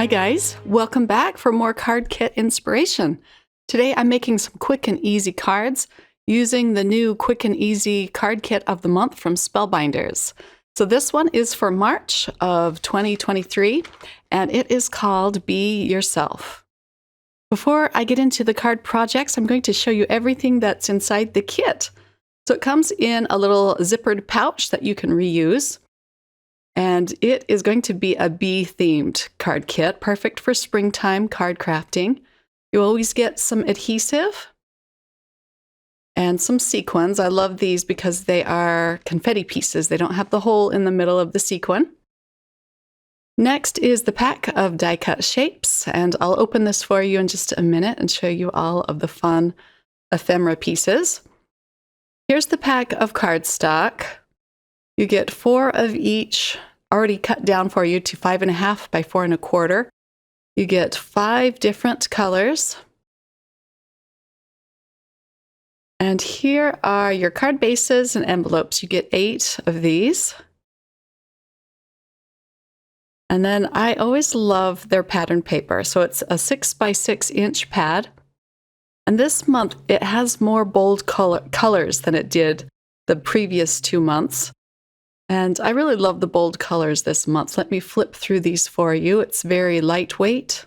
Hi guys, welcome back for more card kit inspiration. Today I'm making some quick and easy cards using the new quick and easy card kit of the month from Spellbinders. So this one is for March of 2023 and it is called Be Yourself. Before I get into the card projects, I'm going to show you everything that's inside the kit. So it comes in a little zippered pouch that you can reuse. And it is going to be a bee-themed card kit, perfect for springtime card crafting. You always get some adhesive and some sequins. I love these because they are confetti pieces. They don't have the hole in the middle of the sequin. Next is the pack of die-cut shapes, and I'll open this for you in just a minute and show you all of the fun ephemera pieces. Here's the pack of cardstock. You get 4 of each, already cut down for you to 5.5 by 4 1/4. You get 5 different colors. And here are your card bases and envelopes. You get 8 of these. And then I always love their pattern paper. So it's a 6 by 6 inch pad. And this month it has more bold colors than it did the previous 2 months. And I really love the bold colors this month. Let me flip through these for you. It's very lightweight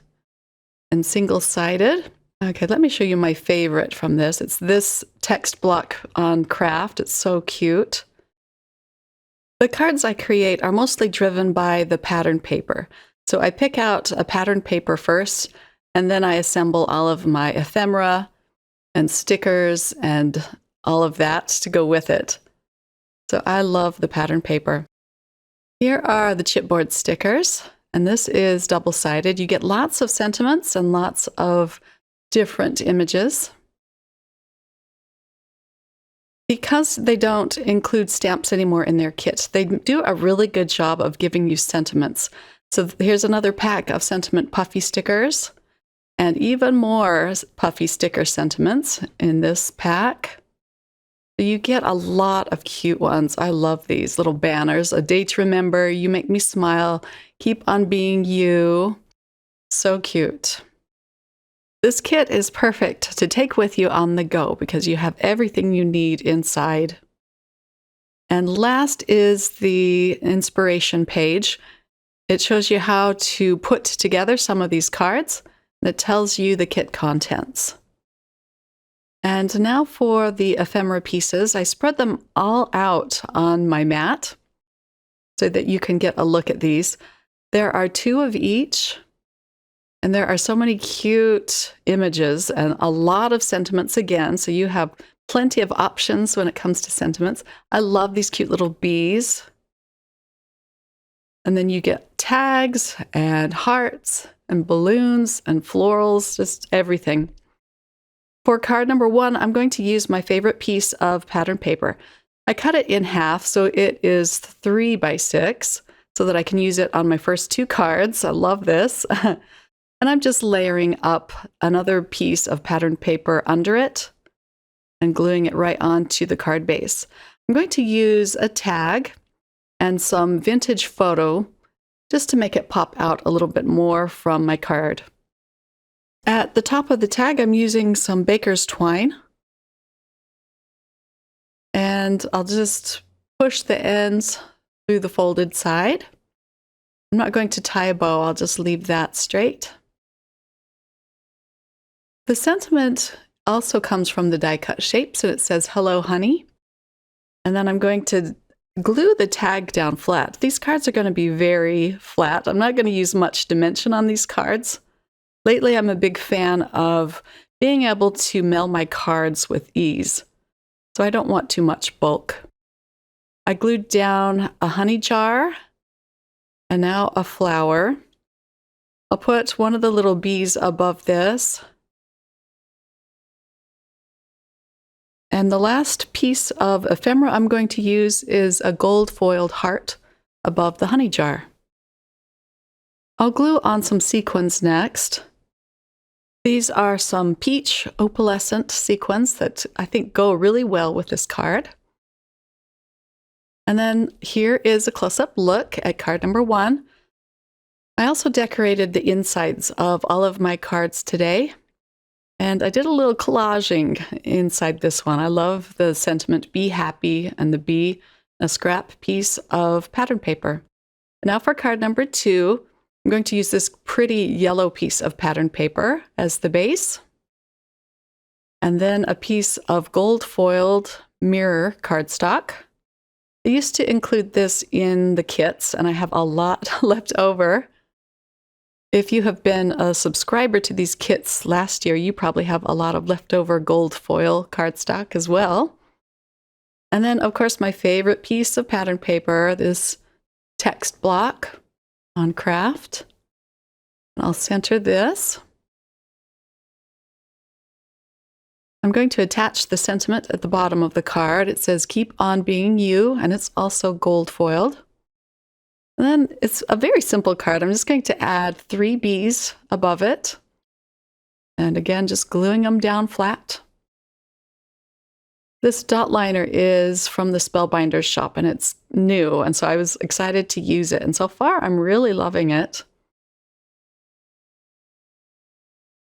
and single-sided. Okay, let me show you my favorite from this. It's this text block on craft. It's so cute. The cards I create are mostly driven by the pattern paper. So I pick out a pattern paper first, and then I assemble all of my ephemera and stickers and all of that to go with it. So I love the pattern paper. Here are the chipboard stickers, and this is double-sided. You get lots of sentiments and lots of different images. Because they don't include stamps anymore in their kit, they do a really good job of giving you sentiments. So here's another pack of sentiment puffy stickers, and even more puffy sticker sentiments in this pack. You get a lot of cute ones. I love these little banners. A day to remember, you make me smile, keep on being you. So cute. This kit is perfect to take with you on the go because you have everything you need inside. And last is the inspiration page. It shows you how to put together some of these cards. It tells you the kit contents. And now for the ephemera pieces, I spread them all out on my mat so that you can get a look at these. There are 2 of each, and there are so many cute images and a lot of sentiments again, so you have plenty of options when it comes to sentiments. I love these cute little bees. And then you get tags and hearts and balloons and florals, just everything. For card number 1, I'm going to use my favorite piece of pattern paper. I cut it in half, so it is 3 by 6, so that I can use it on my first 2 cards. I love this. And I'm just layering up another piece of pattern paper under it and gluing it right onto the card base. I'm going to use a tag and some vintage photo just to make it pop out a little bit more from my card. At the top of the tag, I'm using some baker's twine. And I'll just push the ends through the folded side. I'm not going to tie a bow, I'll just leave that straight. The sentiment also comes from the die-cut shapes, and it says, "Hello, honey." And then I'm going to glue the tag down flat. These cards are going to be very flat. I'm not going to use much dimension on these cards. Lately, I'm a big fan of being able to mail my cards with ease, so I don't want too much bulk. I glued down a honey jar and now a flower. I'll put one of the little bees above this. And the last piece of ephemera I'm going to use is a gold foiled heart above the honey jar. I'll glue on some sequins next. These are some peach opalescent sequins that I think go really well with this card. And then here is a close-up look at card number 1. I also decorated the insides of all of my cards today, and I did a little collaging inside this one. I love the sentiment, be happy, and the bee, a scrap piece of pattern paper. Now for card number 2, I'm going to use this pretty yellow piece of pattern paper as the base, and then a piece of gold foiled mirror cardstock. I used to include this in the kits, and I have a lot left over. If you have been a subscriber to these kits last year, you probably have a lot of leftover gold foil cardstock as well. And then, of course, my favorite piece of pattern paper, this text block on craft. I'll center this. I'm going to attach the sentiment at the bottom of the card. It says, "Keep on being you," and it's also gold foiled. And then it's a very simple card. I'm just going to add 3 bees above it. And again, just gluing them down flat. This dot liner is from the Spellbinders shop, and it's new, and so I was excited to use it. And so far, I'm really loving it.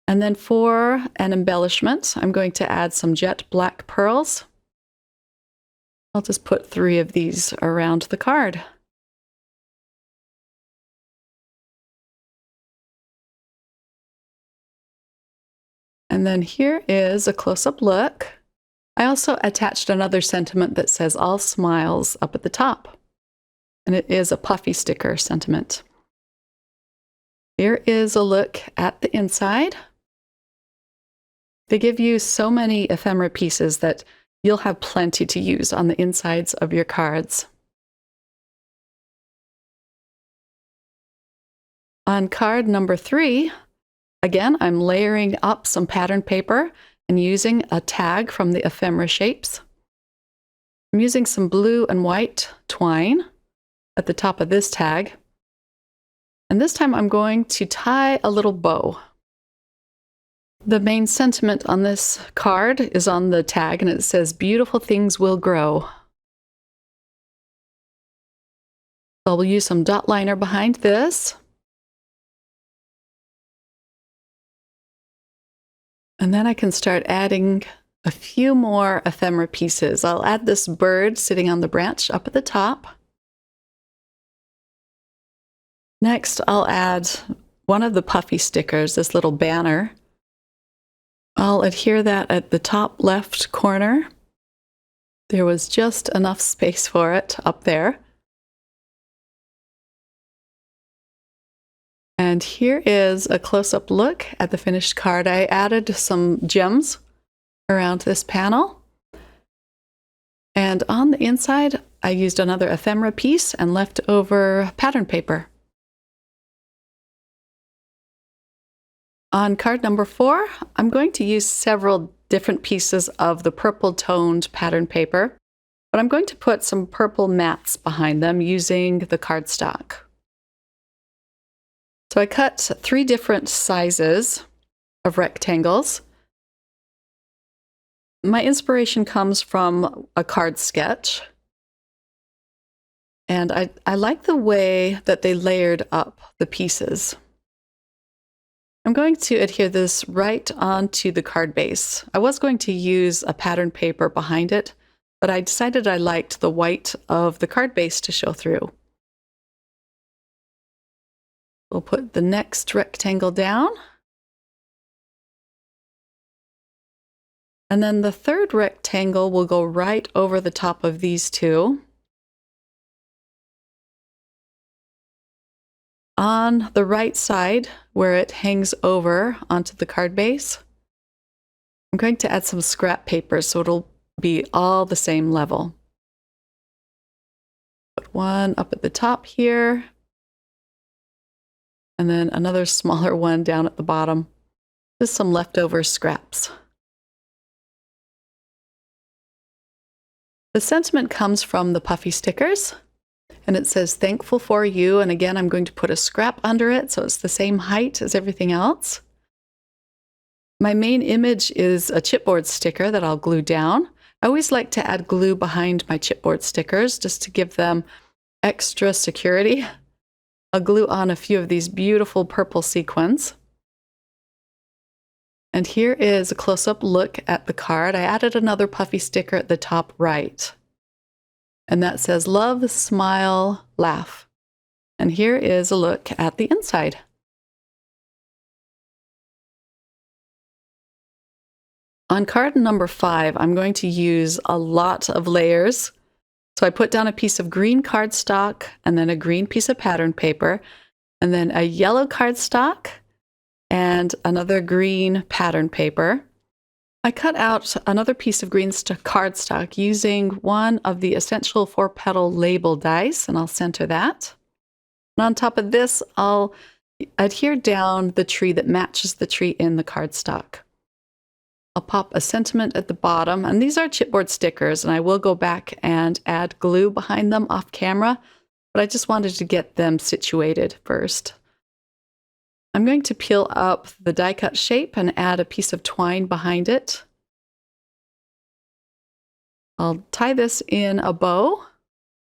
And then for an embellishment, I'm going to add some jet black pearls. I'll just put 3 of these around the card. And then here is a close-up look. I also attached another sentiment that says "All Smiles" up at the top. And it is a puffy sticker sentiment. Here is a look at the inside. They give you so many ephemera pieces that you'll have plenty to use on the insides of your cards. On card number 3, again, I'm layering up some pattern paper and using a tag from the ephemera shapes. I'm using some blue and white twine at the top of this tag. And this time I'm going to tie a little bow. The main sentiment on this card is on the tag, and it says, "Beautiful things will grow." I'll use some dot liner behind this. And then I can start adding a few more ephemera pieces. I'll add this bird sitting on the branch up at the top. Next, I'll add one of the puffy stickers, this little banner. I'll adhere that at the top left corner. There was just enough space for it up there. And here is a close-up look at the finished card. I added some gems around this panel. And on the inside, I used another ephemera piece and leftover pattern paper. On card number 4, I'm going to use several different pieces of the purple toned pattern paper, but I'm going to put some purple mats behind them using the cardstock. So I cut 3 different sizes of rectangles. My inspiration comes from a card sketch, and I like the way that they layered up the pieces. I'm going to adhere this right onto the card base. I was going to use a pattern paper behind it, but I decided I liked the white of the card base to show through. We'll put the next rectangle down. And then the third rectangle will go right over the top of these 2. On the right side, where it hangs over onto the card base, I'm going to add some scrap paper so it'll be all the same level. Put one up at the top here, and then another smaller one down at the bottom. Just some leftover scraps. The sentiment comes from the puffy stickers. And it says, "Thankful for you." And again, I'm going to put a scrap under it so it's the same height as everything else. My main image is a chipboard sticker that I'll glue down. I always like to add glue behind my chipboard stickers just to give them extra security. I'll glue on a few of these beautiful purple sequins. And here is a close-up look at the card. I added another puffy sticker at the top right. And that says, love, smile, laugh. And here is a look at the inside. On card number 5, I'm going to use a lot of layers. So I put down a piece of green cardstock, and then a green piece of pattern paper, and then a yellow cardstock, and another green pattern paper. I cut out another piece of green cardstock using one of the Essential 4-Petal label dice, and I'll center that. And on top of this, I'll adhere down the tree that matches the tree in the cardstock. I'll pop a sentiment at the bottom, and these are chipboard stickers, and I will go back and add glue behind them off camera, but I just wanted to get them situated first. I'm going to peel up the die-cut shape and add a piece of twine behind it. I'll tie this in a bow.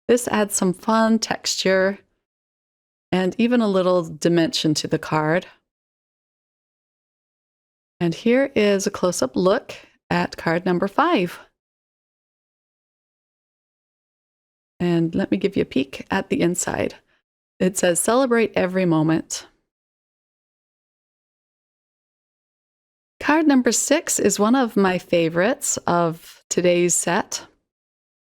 This adds some fun texture and even a little dimension to the card. And here is a close-up look at card number 5. And let me give you a peek at the inside. It says, celebrate every moment. Card number 6 is one of my favorites of today's set.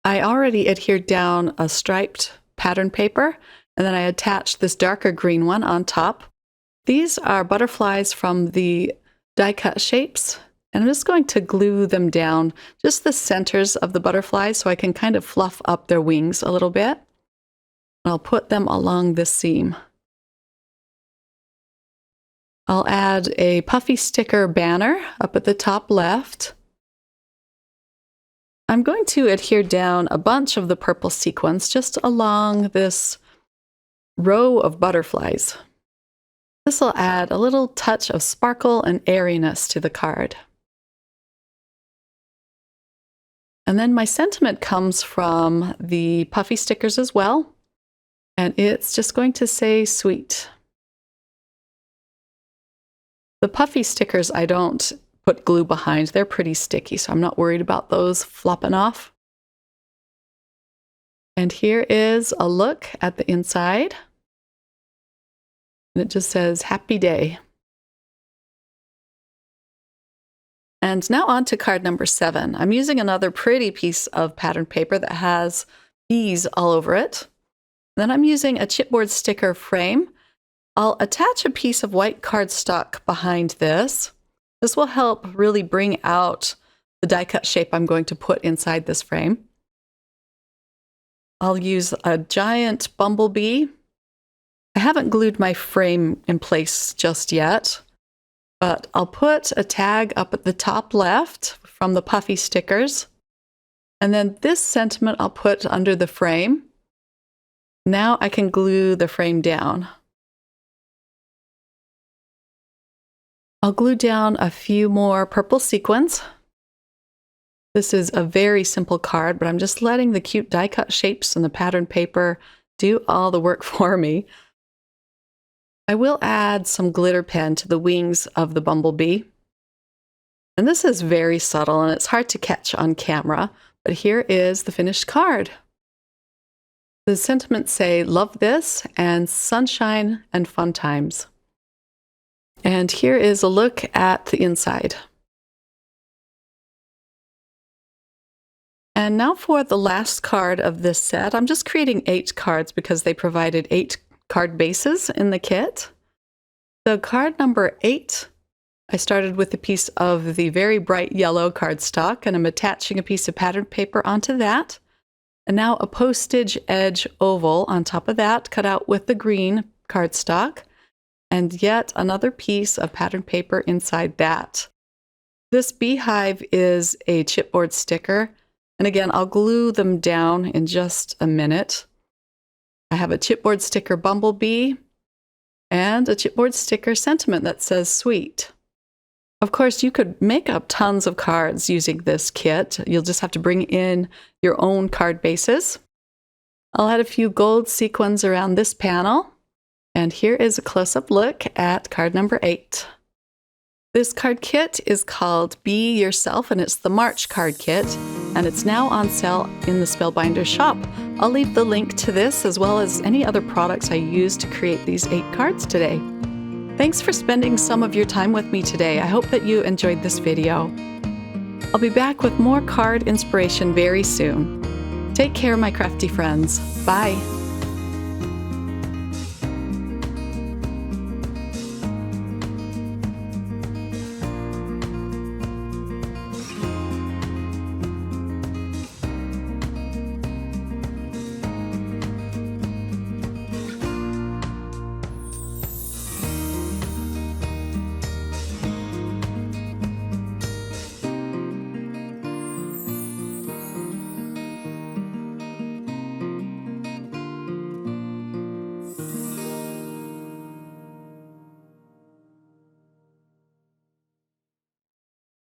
I already adhered down a striped pattern paper, and then I attached this darker green one on top. These are butterflies from the die-cut shapes, and I'm just going to glue them down, just the centers of the butterflies, so I can kind of fluff up their wings a little bit. I'll put them along this seam. I'll add a puffy sticker banner up at the top left. I'm going to adhere down a bunch of the purple sequins just along this row of butterflies. This will add a little touch of sparkle and airiness to the card. And then my sentiment comes from the puffy stickers as well, and it's just going to say sweet. The puffy stickers I don't put glue behind. They're pretty sticky, so I'm not worried about those flopping off. And here is a look at the inside. And it just says, happy day. And now on to card number 7. I'm using another pretty piece of pattern paper that has bees all over it. Then I'm using a chipboard sticker frame. I'll attach a piece of white cardstock behind this. This will help really bring out the die-cut shape I'm going to put inside this frame. I'll use a giant bumblebee. I haven't glued my frame in place just yet, but I'll put a tag up at the top left from the puffy stickers. And then this sentiment I'll put under the frame. Now I can glue the frame down. I'll glue down a few more purple sequins. This is a very simple card, but I'm just letting the cute die-cut shapes and the pattern paper do all the work for me. I will add some glitter pen to the wings of the bumblebee. And this is very subtle and it's hard to catch on camera, but here is the finished card. The sentiments say, love this, and sunshine and fun times. And here is a look at the inside. And now for the last card of this set. I'm just creating 8 cards because they provided 8 card bases in the kit. So card number 8, I started with a piece of the very bright yellow cardstock, and I'm attaching a piece of pattern paper onto that. And now a postage edge oval on top of that, cut out with the green cardstock, and yet another piece of pattern paper inside that. This beehive is a chipboard sticker, and again, I'll glue them down in just a minute. I have a chipboard sticker bumblebee and a chipboard sticker sentiment that says sweet. Of course, you could make up tons of cards using this kit. You'll just have to bring in your own card bases. I'll add a few gold sequins around this panel. And here is a close-up look at card number 8. This card kit is called Be Yourself, and it's the March card kit, and it's now on sale in the Spellbinders shop. I'll leave the link to this as well as any other products I used to create these 8 cards today. Thanks for spending some of your time with me today. I hope that you enjoyed this video. I'll be back with more card inspiration very soon. Take care, my crafty friends. Bye.